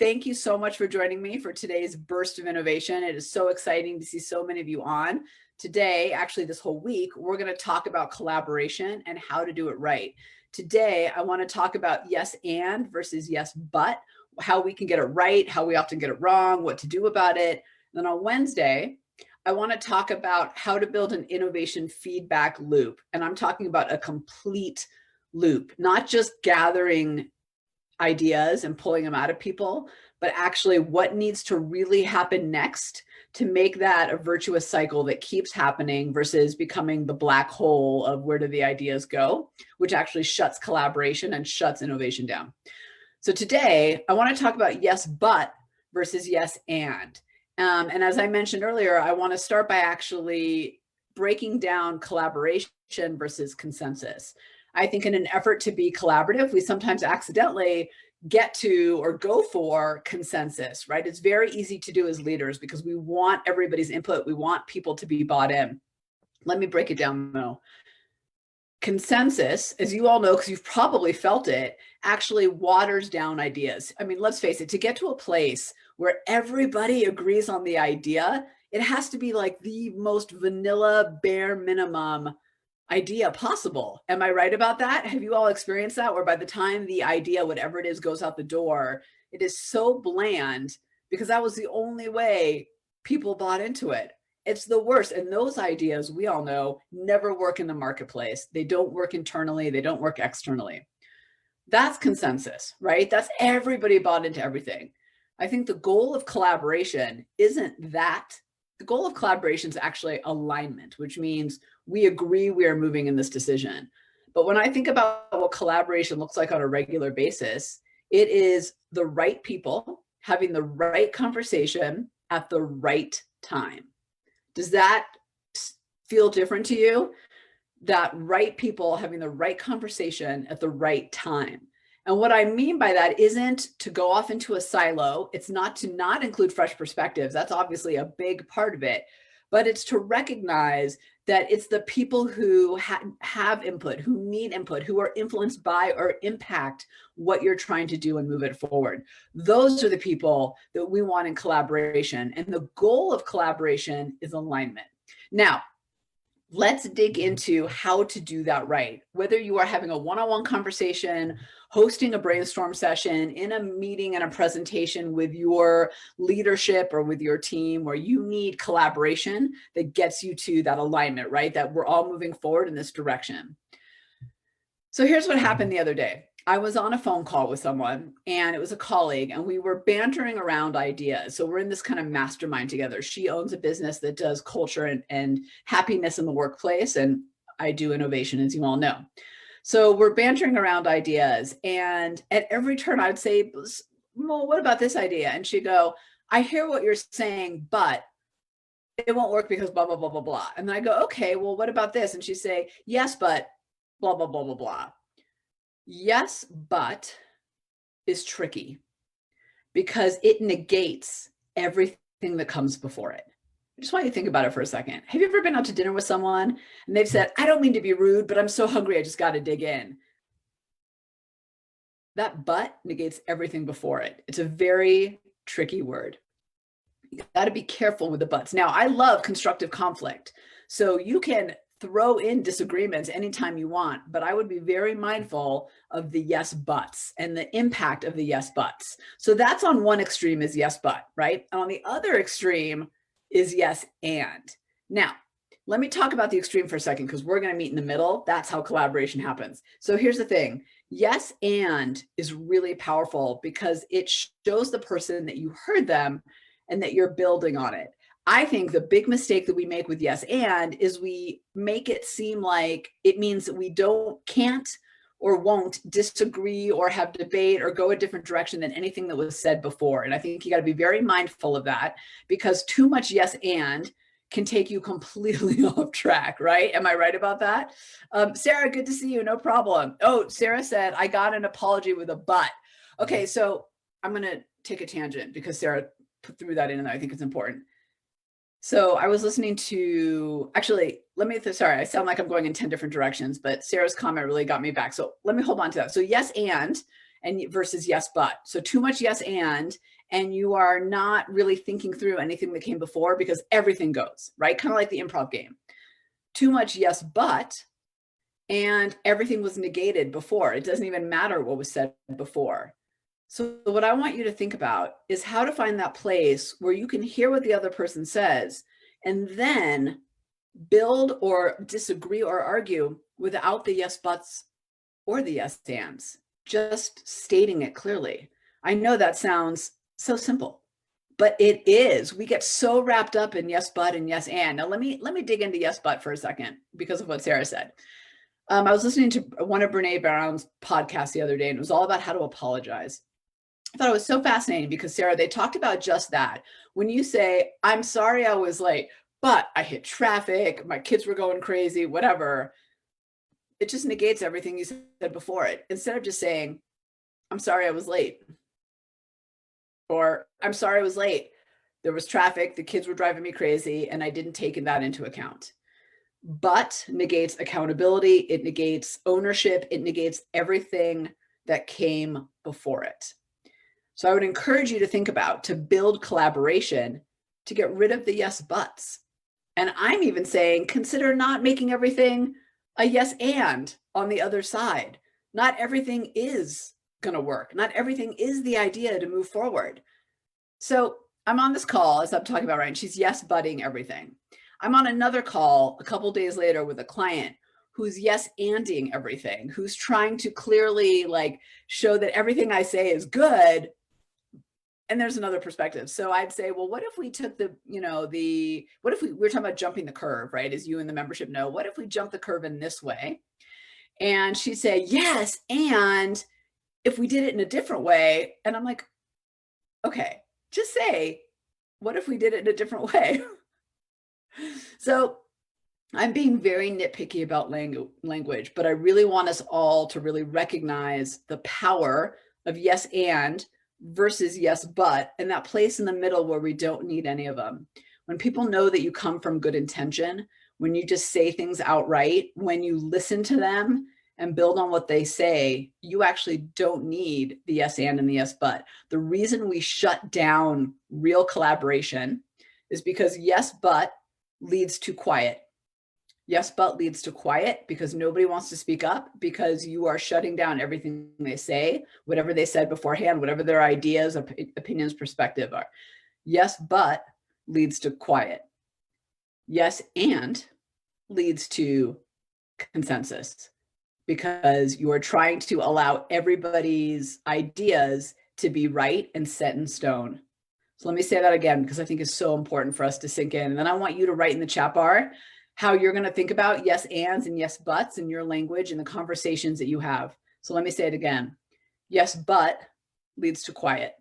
Thank you so much for joining me for today's burst of innovation. It is so exciting to see so many of you on. Today, actually this whole week, we're going to talk about collaboration and how to do it right. Today, I want to talk about yes and versus yes but, how we can get it right, how we often get it wrong, what to do about it. And then on Wednesday, I want to talk about how to build an innovation feedback loop. And I'm talking about a complete loop, not just gathering ideas and pulling them out of people, but actually what needs to really happen next to make that a virtuous cycle that keeps happening versus becoming the black hole of where do the ideas go, which actually shuts collaboration and shuts innovation down. So today I want to talk about yes, but versus yes, and. And as I mentioned earlier, I want to start by actually breaking down collaboration versus consensus. I think in an effort to be collaborative, we sometimes accidentally get to or go for consensus, right? It's very easy to do as leaders because we want everybody's input. We want people to be bought in. Let me break it down though. Consensus, as you all know, because you've probably felt it, actually waters down ideas. I mean, let's face it, to get to a place where everybody agrees on the idea, it has to be like the most vanilla, bare minimum idea possible. Am I right about that? Have you all experienced that? Where by the time the idea, whatever it is, goes out the door, it is so bland because that was the only way people bought into it. It's the worst. And those ideas, we all know, never work in the marketplace. They don't work internally. They don't work externally. That's consensus, right? That's everybody bought into everything. I think the goal of collaboration isn't that. The goal of collaboration is actually alignment, which means we agree we are moving in this decision. But when I think about what collaboration looks like on a regular basis, it is the right people having the right conversation at the right time. Does that feel different to you? That right people having the right conversation at the right time. And what I mean by that isn't to go off into a silo. It's not to not include fresh perspectives. That's obviously a big part of it. But it's to recognize that it's the people who have input, who need input, who are influenced by or impact what you're trying to do and move it forward. Those are the people that we want in collaboration. And the goal of collaboration is alignment. Now, let's dig into how to do that right. Whether you are having a one-on-one conversation, hosting a brainstorm session, in a meeting and a presentation with your leadership or with your team, where you need collaboration that gets you to that alignment, right? That we're all moving forward in this direction. So here's what happened the other day. I was on a phone call with someone and it was a colleague and we were bantering around ideas. So we're in this kind of mastermind together. She owns a business that does culture and happiness in the workplace. And I do innovation, as you all know. So we're bantering around ideas. And at every turn I'd say, well, what about this idea? And she'd go, I hear what you're saying, but it won't work because blah, blah, blah, blah, blah. And then I go, okay, well, what about this? And she'd say, yes, but blah, blah, blah, blah, blah. Yes, but is tricky because it negates everything that comes before it. I just want you to think about it for a second. Have you ever been out to dinner with someone and they've said, I don't mean to be rude, but I'm so hungry, I just got to dig in. That but negates everything before it. It's a very tricky word. You got to be careful with the buts. Now, I love constructive conflict. So you can throw in disagreements anytime you want, but I would be very mindful of the yes buts and the impact of the yes buts. So that's on one extreme is yes but, right? And on the other extreme is yes and. Now, let me talk about the extreme for a second because we're going to meet in the middle. That's how collaboration happens. So here's the thing. Yes and is really powerful because it shows the person that you heard them and that you're building on it. I think the big mistake that we make with yes and is we make it seem like it means that we can't or won't disagree or have debate or go a different direction than anything that was said before. And I think you got to be very mindful of that because too much yes and can take you completely off track, right? Am I right about that? Sarah, good to see you. No problem. Oh, Sarah said, I got an apology with a but. Okay, so I'm going to take a tangent because Sarah threw that in and I think it's important. So I was listening to, actually, sorry, I sound like I'm going in 10 different directions, but Sarah's comment really got me back. So let me hold on to that. So yes, and and versus yes, but. So too much yes, and you are not really thinking through anything that came before because everything goes, right? Kind of like the improv game. Too much yes, but, and everything was negated before. It doesn't even matter what was said before. So what I want you to think about is how to find that place where you can hear what the other person says and then build or disagree or argue without the yes buts or the yes ands, just stating it clearly. I know that sounds so simple, but it is. We get so wrapped up in yes but and yes and. Now let me dig into yes but for a second because of what Sarah said. I was listening to one of Brene Brown's podcasts the other day, and it was all about how to apologize. I thought it was so fascinating because, Sarah, they talked about just that. When you say, I'm sorry I was late, but I hit traffic, my kids were going crazy, whatever, it just negates everything you said before it. Instead of just saying, I'm sorry I was late, or I'm sorry I was late, there was traffic, the kids were driving me crazy, and I didn't take that into account. But negates accountability, it negates ownership, it negates everything that came before it. So I would encourage you to think about, to build collaboration, to get rid of the yes buts. And I'm even saying, consider not making everything a yes and on the other side. Not everything is going to work. Not everything is the idea to move forward. So I'm on this call, as I'm talking about, right? And she's yes butting everything. I'm on another call a couple days later with a client who's yes anding everything, who's trying to clearly like show that everything I say is good. And there's another perspective. So I'd say, well, what if we took what if we're talking about jumping the curve, right? As you in the membership know, what if we jump the curve in this way? And she'd say, yes. And if we did it in a different way, and I'm like, okay, just say, what if we did it in a different way? So I'm being very nitpicky about language, but I really want us all to really recognize the power of yes and versus yes but, and that place in the middle where we don't need any of them. When people know that you come from good intention, when you just say things outright, when you listen to them and build on what they say, you actually don't need the yes and the yes but. The reason we shut down real collaboration is because yes but leads to quiet. Yes, but leads to quiet because nobody wants to speak up because you are shutting down everything they say, whatever they said beforehand, whatever their ideas, opinions, perspective are. Yes, but leads to quiet. Yes, and leads to consensus because you are trying to allow everybody's ideas to be right and set in stone. So let me say that again because I think it's so important for us to sink in. And then I want you to write in the chat bar how you're going to think about yes ands and yes buts in your language and the conversations that you have. So let me say it again. Yes, but leads to quiet.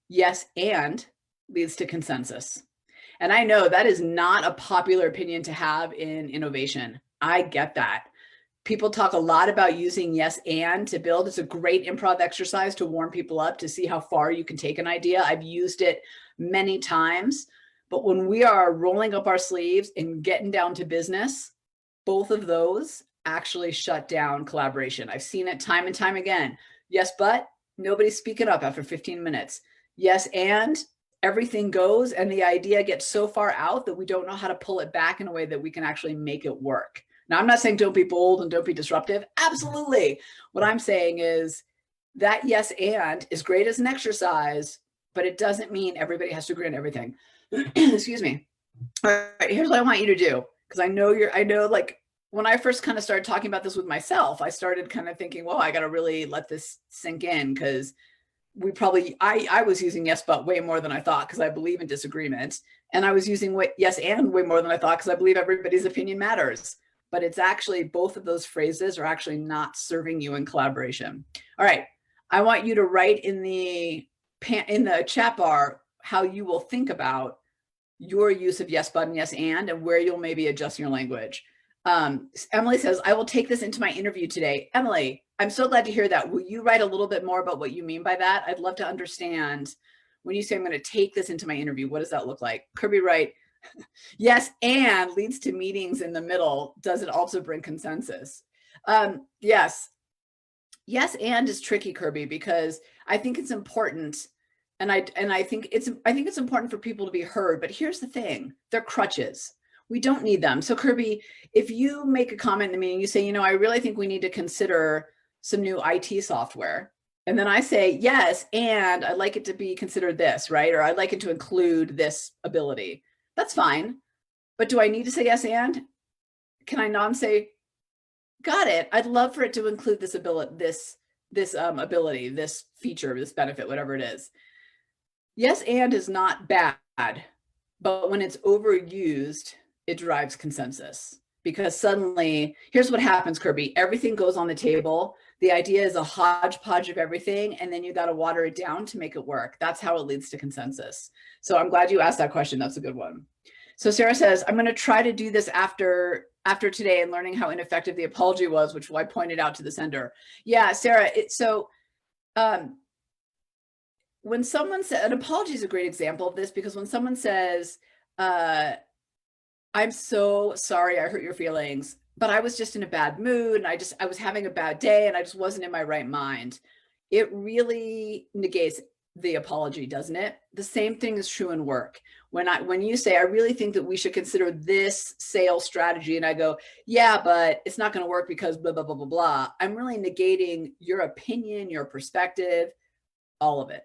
Yes, and leads to consensus. And I know that is not a popular opinion to have in innovation. I get that. People talk a lot about using yes and to build. It's a great improv exercise to warm people up to see how far you can take an idea. I've used it many times. But when we are rolling up our sleeves and getting down to business, both of those actually shut down collaboration. I've seen it time and time again. Yes, but nobody's speaking up after 15 minutes. Yes, and everything goes and the idea gets so far out that we don't know how to pull it back in a way that we can actually make it work. Now, I'm not saying don't be bold and don't be disruptive. Absolutely. What I'm saying is that yes and is great as an exercise, but it doesn't mean everybody has to agree on everything. Excuse me. All right, here's what I want you to do. Because I know like when I first kind of started talking about this with myself, I started kind of thinking, well, I got to really let this sink in because I was using yes, but way more than I thought because I believe in disagreement. And I was using yes and way more than I thought because I believe everybody's opinion matters. But it's actually both of those phrases are actually not serving you in collaboration. All right, I want you to write in the chat bar how you will think about your use of yes, but and yes, and where you'll maybe adjust your language. Emily says, I will take this into my interview today. Emily, I'm so glad to hear that. Will you write a little bit more about what you mean by that? I'd love to understand when you say I'm going to take this into my interview, what does that look like? Kirby Wright, yes, and leads to meetings in the middle. Does it also bring consensus? Yes. Yes, and is tricky, Kirby, because I think it's important, and I think it's important for people to be heard. But here's the thing: they're crutches. We don't need them. So Kirby, if you make a comment in the meeting, you say, I really think we need to consider some new IT software, and then I say yes, and I'd like it to be considered this, right? Or I'd like it to include this ability. That's fine. But do I need to say yes and? Can I not say, got it? I'd love for it to include this ability, this ability, this feature, this benefit, whatever it is. Yes, and is not bad, but when it's overused, it drives consensus. Because suddenly, here's what happens, Kirby. Everything goes on the table. The idea is a hodgepodge of everything, and then you got to water it down to make it work. That's how it leads to consensus. So I'm glad you asked that question. That's a good one. So Sarah says, I'm going to try to do this after today and learning how ineffective the apology was, which I pointed out to the sender. Yeah, Sarah, when someone says, an apology is a great example of this, because when someone says, I'm so sorry I hurt your feelings, but I was just in a bad mood and I was having a bad day and I just wasn't in my right mind, it really negates the apology, doesn't it? The same thing is true in work. When you say, I really think that we should consider this sales strategy, and I go, yeah, but it's not going to work because blah, blah, blah, blah, blah. I'm really negating your opinion, your perspective, all of it.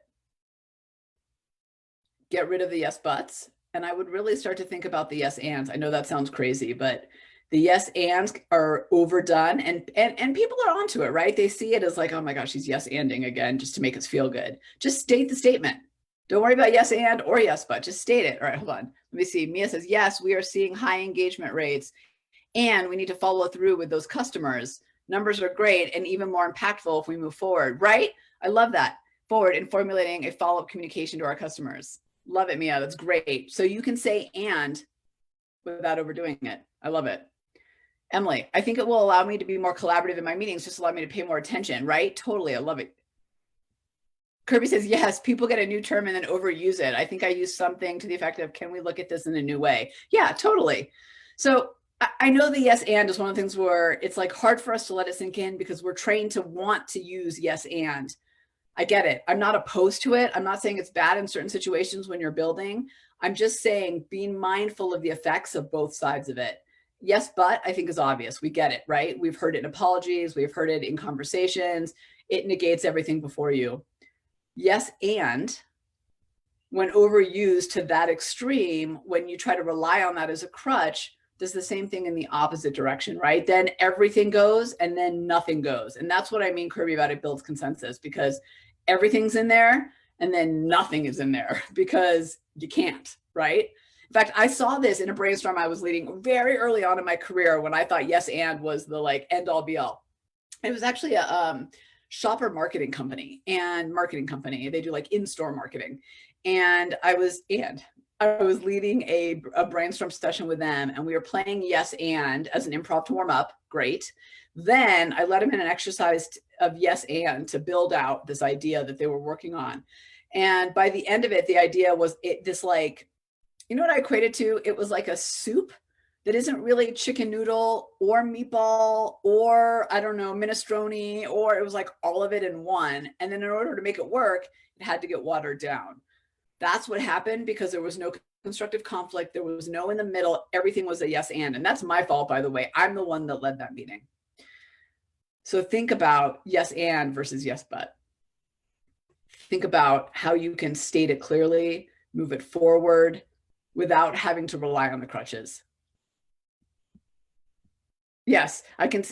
Get rid of the yes buts. And I would really start to think about the yes ands. I know that sounds crazy, but the yes ands are overdone, and people are onto it, right? They see it as like, oh my gosh, she's yes anding again just to make us feel good. Just state the statement. Don't worry about yes and or yes but, just state it. All right, hold on. Let me see. Mia says, yes, we are seeing high engagement rates and we need to follow through with those customers. Numbers are great and even more impactful if we move forward, right? I love that. Forward in formulating a follow-up communication to our customers. Love it, Mia. That's great. So you can say and without overdoing it. I love it. Emily, I think it will allow me to be more collaborative in my meetings, just allow me to pay more attention, right? Totally. I love it. Kirby says, yes, people get a new term and then overuse it. I think I use something to the effect of, can we look at this in a new way? Yeah, totally. So I know the yes and is one of the things where it's like hard for us to let it sink in because we're trained to want to use yes and. I get it. I'm not opposed to it. I'm not saying it's bad in certain situations when you're building. I'm just saying being mindful of the effects of both sides of it. Yes, but I think is obvious. We get it, right? We've heard it in apologies. We've heard it in conversations. It negates everything before you. Yes, and when overused to that extreme, when you try to rely on that as a crutch, does the same thing in the opposite direction, right? Then everything goes and then nothing goes. And that's what I mean, Kirby, about it builds consensus, because everything's in there and then nothing is in there because you can't, right? In fact, I saw this in a brainstorm I was leading very early on in my career when I thought yes and was the like end all be all. It was actually a shopper marketing company. They do like in-store marketing. And I was leading a brainstorm session with them, and we were playing yes and as an improv to warm up. Great. Then I let them in an exercise of yes and to build out this idea that they were working on. And by the end of it, the idea was this like, you know what I equated to? It was like a soup that isn't really chicken noodle or meatball or, I don't know, minestrone, or it was like all of it in one. And then in order to make it work, it had to get watered down. That's what happened because there was no constructive conflict. There was no in the middle. Everything was a yes and. And that's my fault, by the way. I'm the one that led that meeting. So think about yes and versus yes but. Think about how you can state it clearly, move it forward without having to rely on the crutches. Yes, I can.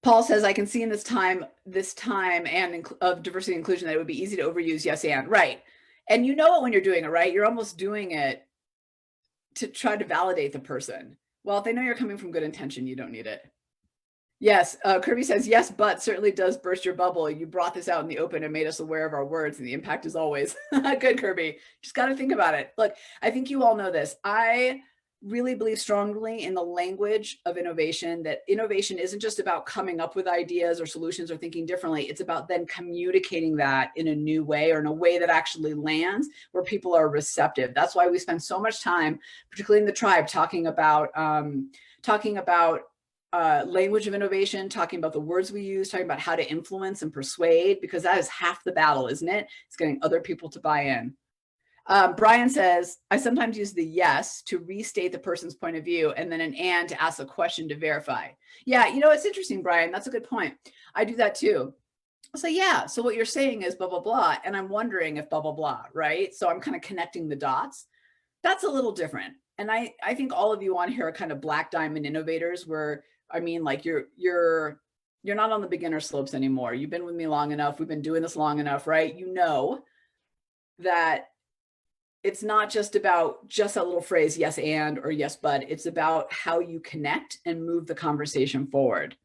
Paul says, I can see in this time and of diversity and inclusion that it would be easy to overuse yes and, right. And you know it when you're doing it, right? You're almost doing it to try to validate the person. Well, if they know you're coming from good intention, you don't need it. Yes, Kirby says, yes, but certainly does burst your bubble. You brought this out in the open and made us aware of our words, and the impact is always good, Kirby. Just got to think about it. Look, I think you all know this. I really believe strongly in the language of innovation, that innovation isn't just about coming up with ideas or solutions or thinking differently. It's about then communicating that in a new way, or in a way that actually lands where people are receptive. That's why we spend so much time, particularly in the tribe, talking about language of innovation, talking about the words we use, talking about how to influence and persuade, because that is half the battle, isn't it? It's getting other people to buy in. Brian says, I sometimes use the yes to restate the person's point of view, and then an and to ask a question to verify. Yeah, you know, it's interesting, Brian. That's a good point. I do that too. I'll say, yeah, so what you're saying is blah, blah, blah. And I'm wondering if blah, blah, blah, right? So I'm kind of connecting the dots. That's a little different. And I think all of you on here are kind of black diamond innovators where, I mean, like you're not on the beginner slopes anymore. You've been with me long enough. We've been doing this long enough, right? You know that it's not just about just that little phrase, yes, and, or yes, but. It's about how you connect and move the conversation forward.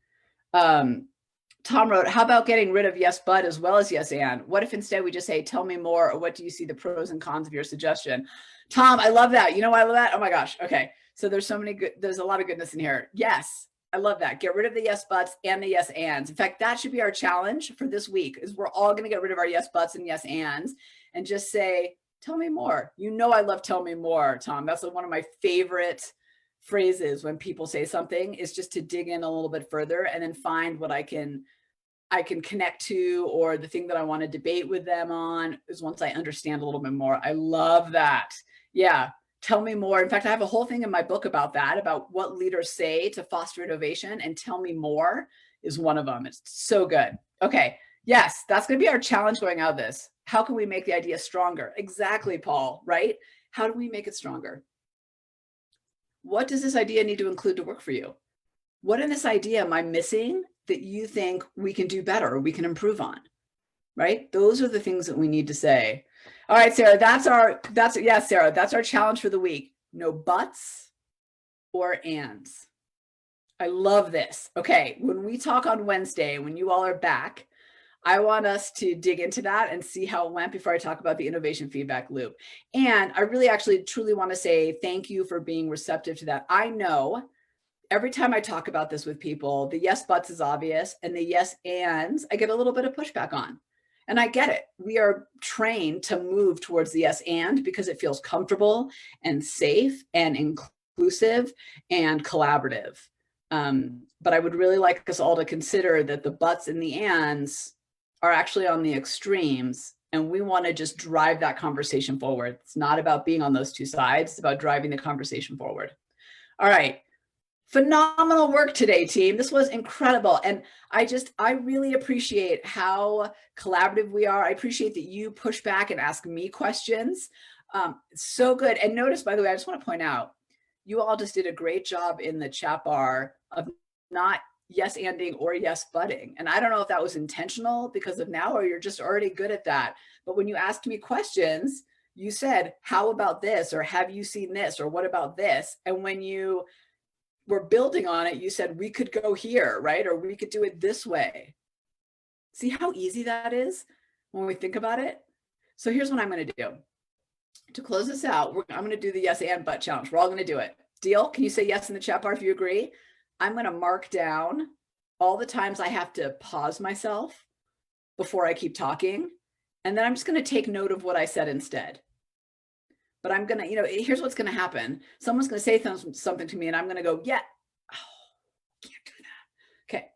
Tom wrote, how about getting rid of yes, but as well as yes, and? What if instead we just say, tell me more, or what do you see the pros and cons of your suggestion? Tom, I love that. You know why I love that? Oh my gosh. Okay. So there's a lot of goodness in here. Yes. I love that. Get rid of the yes, buts and the yes, ands. In fact, that should be our challenge for this week is we're all going to get rid of our yes, buts and yes, ands and just say, tell me more. You know, I love tell me more, Tom. That's one of my favorite phrases when people say something is just to dig in a little bit further and then find what I can connect to, or the thing that I want to debate with them on is once I understand a little bit more. I love that. Yeah. Tell me more. In fact, I have a whole thing in my book about that, about what leaders say to foster innovation, and tell me more is one of them. It's so good. Okay. Yes, that's going to be our challenge going out of this. How can we make the idea stronger? Exactly, Paul, right? How do we make it stronger? What does this idea need to include to work for you? What in this idea am I missing that you think we can do better or we can improve on? Right? Those are the things that we need to say. All right, Sarah, Sarah, that's our challenge for the week. No buts or ands. I love this. Okay, when we talk on Wednesday, when you all are back, I want us to dig into that and see how it went before I talk about the innovation feedback loop. And I really actually truly want to say thank you for being receptive to that. I know every time I talk about this with people, the yes buts is obvious, and the yes ands I get a little bit of pushback on. And I get it. We are trained to move towards the yes and because it feels comfortable and safe and inclusive and collaborative. But I would really like us all to consider that the buts and the ands are actually on the extremes, and we want to just drive that conversation forward. It's not about being on those two sides. It's about driving the conversation forward. All right. Phenomenal work today, team. This was incredible. And I really appreciate how collaborative we are. I appreciate that you push back and ask me questions. So good. And notice, by the way, I just want to point out, you all just did a great job in the chat bar of not yes anding or yes butting. And I don't know if that was intentional because of now, or you're just already good at that. But when you asked me questions, you said, how about this? Or have you seen this? Or what about this? And when you were building on it, you said, we could go here, right? Or we could do it this way. See how easy that is when we think about it? So here's what I'm going to do. To close this out, I'm going to do the yes and but challenge. We're all going to do it. Deal? Can you say yes in the chat bar if you agree? I'm going to mark down all the times I have to pause myself before I keep talking. And then I'm just going to take note of what I said instead. But I'm going to, here's what's going to happen. Someone's going to say something to me and I'm going to go, yeah, can't do that. Okay.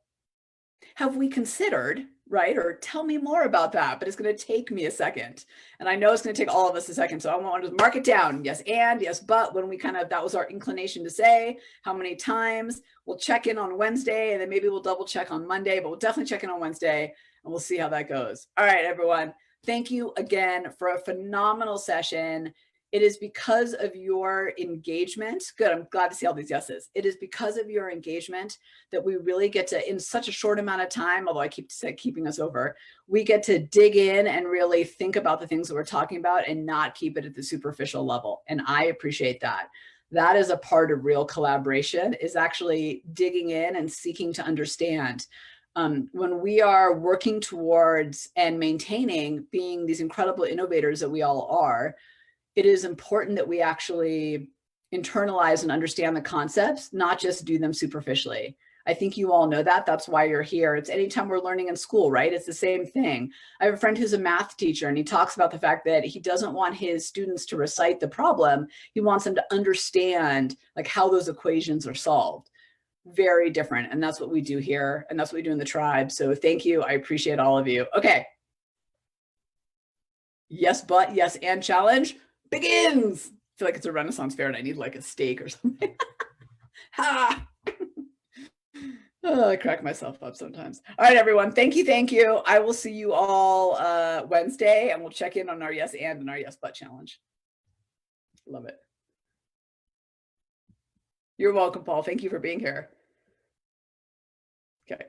Have we considered, right? Or tell me more about that, but it's going to take me a second. And I know it's going to take all of us a second. So I want to mark it down. Yes, and yes, but when we that was our inclination to say how many times. We'll check in on Wednesday and then maybe we'll double check on Monday, but we'll definitely check in on Wednesday and we'll see how that goes. All right, everyone. Thank you again for a phenomenal session. It is because of your engagement. Good. I'm glad to see all these yeses. It is because of your engagement that we really get to, in such a short amount of time, although I keep keeping us over, we get to dig in and really think about the things that we're talking about and not keep it at the superficial level. And I appreciate that. That is a part of real collaboration, is actually digging in and seeking to understand. When we are working towards and maintaining being these incredible innovators that we all are, it is important that we actually internalize and understand the concepts, not just do them superficially. I think you all know that. That's why you're here. It's anytime we're learning in school, right? It's the same thing. I have a friend who's a math teacher, and he talks about the fact that he doesn't want his students to recite the problem. He wants them to understand like how those equations are solved. very different. And that's what we do here. And that's what we do in the tribe. So thank you. I appreciate all of you. Okay. Yes, but yes, and challenge begins. I feel like it's a Renaissance fair and I need like a steak or something. Ha! Oh, I crack myself up sometimes. All right, everyone. Thank you. Thank you. I will see you all Wednesday and we'll check in on our yes and our yes but challenge. Love it. You're welcome, Paul. Thank you for being here. Okay.